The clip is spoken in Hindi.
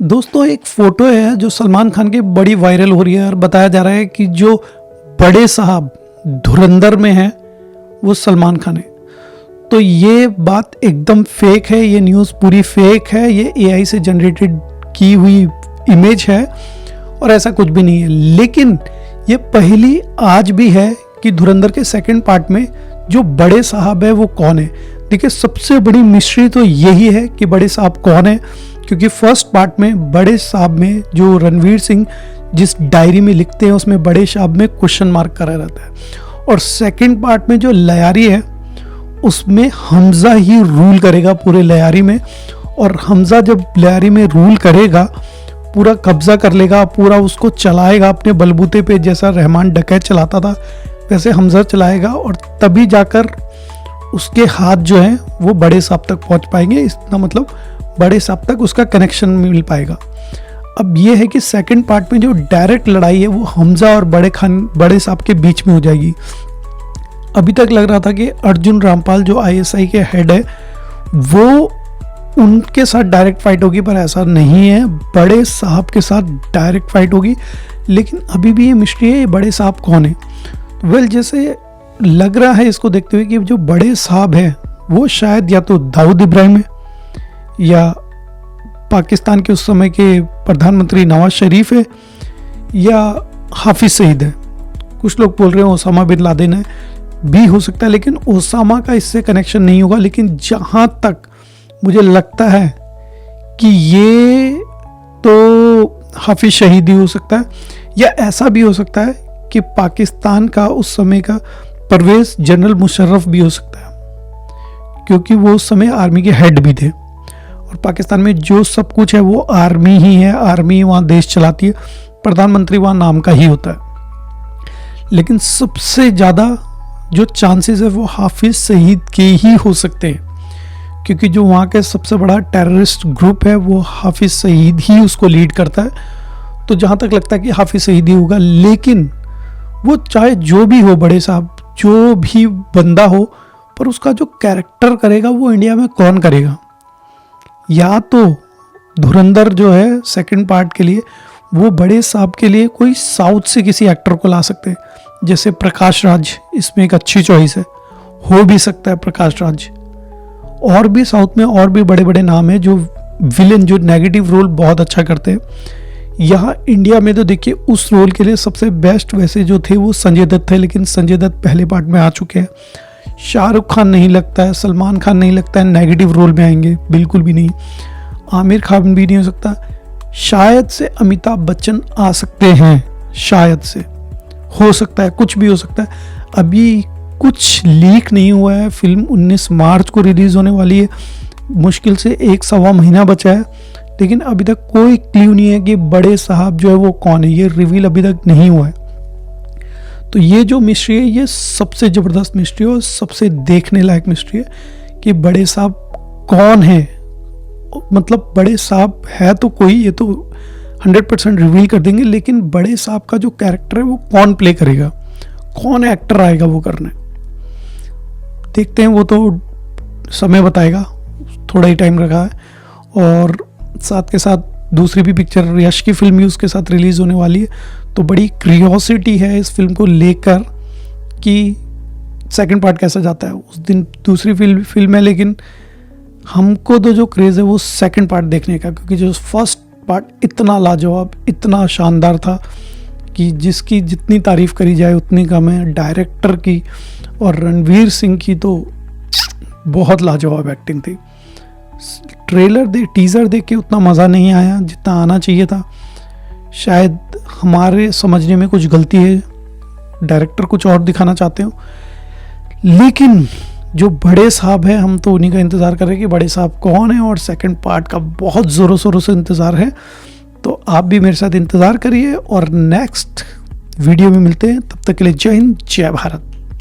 दोस्तों एक फोटो है जो सलमान खान की बड़ी वायरल हो रही है और बताया जा रहा है कि जो बड़े साहब धुरंधर में है वो सलमान खान है। तो ये बात एकदम फेक है, ये न्यूज़ पूरी फेक है, ये एआई से जनरेटेड की हुई इमेज है और ऐसा कुछ भी नहीं है। लेकिन ये पहली आज भी है कि धुरंधर के सेकंड पार्ट में जो बड़े साहब है वो कौन है। देखिए सबसे बड़ी मिस्ट्री तो यही है कि बड़े साहब कौन है, क्योंकि फर्स्ट पार्ट में बड़े साहब में जो रणवीर सिंह जिस डायरी में लिखते हैं उसमें बड़े साहब में क्वेश्चन मार्क करा रहता है और सेकंड पार्ट में जो लयारी है उसमें हमजा ही रूल करेगा पूरे लयारी में। और हमजा जब लयारी में रूल करेगा पूरा कब्जा कर लेगा, पूरा उसको चलाएगा अपने बलबूते पे, जैसा रहमान डकैत चलाता था वैसे हमजा चलाएगा और तभी जाकर उसके हाथ जो हैं वो बड़े साहब तक पहुंच पाएंगे। इसका मतलब बड़े साहब तक उसका कनेक्शन मिल पाएगा। अब ये है कि सेकंड पार्ट में जो डायरेक्ट लड़ाई है वो हमजा और बड़े साहब के बीच में हो जाएगी। अभी तक लग रहा था कि अर्जुन रामपाल जो आईएसआई के हेड है वो उनके साथ डायरेक्ट फाइट होगी, पर ऐसा नहीं है, बड़े साहब के साथ डायरेक्ट फाइट होगी। लेकिन अभी भी ये मिस्ट्री है, ये बड़े साहब कौन है। वेल जैसे लग रहा है इसको देखते हुए कि जो बड़े साहब है वो शायद या तो दाऊद इब्राहिम है या पाकिस्तान के उस समय के प्रधानमंत्री नवाज शरीफ है या हाफिज सईद है। कुछ लोग बोल रहे हैं ओसामा बिन लादेन है, भी हो सकता है, लेकिन ओसामा का इससे कनेक्शन नहीं होगा। लेकिन जहाँ तक मुझे लगता है कि ये तो हाफिज शहीद ही हो सकता है या ऐसा भी हो सकता है कि पाकिस्तान का उस समय का परवेज जनरल मुशर्रफ भी हो सकता है, क्योंकि वो उस समय आर्मी के हेड भी थे और पाकिस्तान में जो सब कुछ है वो आर्मी ही है, आर्मी वहाँ देश चलाती है, प्रधानमंत्री वहाँ नाम का ही होता है। लेकिन सबसे ज़्यादा जो चांसेस है वो हाफिज सईद के ही हो सकते हैं, क्योंकि जो वहाँ के सबसे बड़ा टेररिस्ट ग्रुप है वो हाफिज सईद ही उसको लीड करता है। तो जहाँ तक लगता है कि हाफिज सईद ही होगा। लेकिन वो चाहे जो भी हो, बड़े साहब जो भी बंदा हो, पर उसका जो कैरेक्टर करेगा वो इंडिया में कौन करेगा। या तो धुरंधर जो है सेकंड पार्ट के लिए वो बड़े साहब के लिए कोई साउथ से किसी एक्टर को ला सकते हैं, जैसे प्रकाश राज इसमें एक अच्छी चॉइस है, हो भी सकता है प्रकाश राज। और भी साउथ में और भी बड़े बड़े नाम हैं जो विलेन, जो नेगेटिव रोल बहुत अच्छा करते हैं। यहाँ इंडिया में तो देखिए उस रोल के लिए सबसे बेस्ट वैसे जो थे वो संजय दत्त थे, लेकिन संजय दत्त पहले पार्ट में आ चुके हैं। शाहरुख खान नहीं लगता है, सलमान खान नहीं लगता है नेगेटिव रोल में आएंगे, बिल्कुल भी नहीं। आमिर खान भी नहीं हो सकता। शायद से अमिताभ बच्चन आ सकते हैं, शायद से, हो सकता है, कुछ भी हो सकता है। अभी कुछ लीक नहीं हुआ है। फिल्म 19 मार्च को रिलीज होने वाली है, मुश्किल से 1-1.25 महीना बचा है, लेकिन अभी तक कोई क्लू नहीं है कि बड़े साहब जो है वो कौन है। ये रिवील अभी तक नहीं हुआ है। तो ये जो मिस्ट्री है ये सबसे ज़बरदस्त मिस्ट्री है और सबसे देखने लायक मिस्ट्री है कि बड़े साहब कौन है। मतलब बड़े साहब है तो कोई, ये तो 100% रिवील कर देंगे, लेकिन बड़े साहब का जो कैरेक्टर है वो कौन प्ले करेगा, कौन एक्टर आएगा वो करने, देखते हैं। वो तो समय बताएगा, थोड़ा ही टाइम रखा है। और साथ के साथ दूसरी भी पिक्चर यश की फिल्म भी उसके साथ रिलीज़ होने वाली है, तो बड़ी क्यूरियोसिटी है इस फिल्म को लेकर कि सेकंड पार्ट कैसा जाता है। उस दिन दूसरी फिल्म है, लेकिन हमको तो जो क्रेज़ है वो सेकंड पार्ट देखने का, क्योंकि जो फर्स्ट पार्ट इतना लाजवाब, इतना शानदार था कि जिसकी जितनी तारीफ़ करी जाए उतनी कम है। डायरेक्टर की और रणवीर सिंह की तो बहुत लाजवाब एक्टिंग थी। टीज़र देख के उतना मज़ा नहीं आया जितना आना चाहिए था। शायद हमारे समझने में कुछ गलती है, डायरेक्टर कुछ और दिखाना चाहते हो। लेकिन जो बड़े साहब है हम तो उन्हीं का इंतज़ार कर रहे हैं कि बड़े साहब कौन है, और सेकंड पार्ट का बहुत ज़ोरों शोरों से इंतज़ार है। तो आप भी मेरे साथ इंतज़ार करिए और नेक्स्ट वीडियो में मिलते हैं। तब तक के लिए जय हिंद, जय भारत।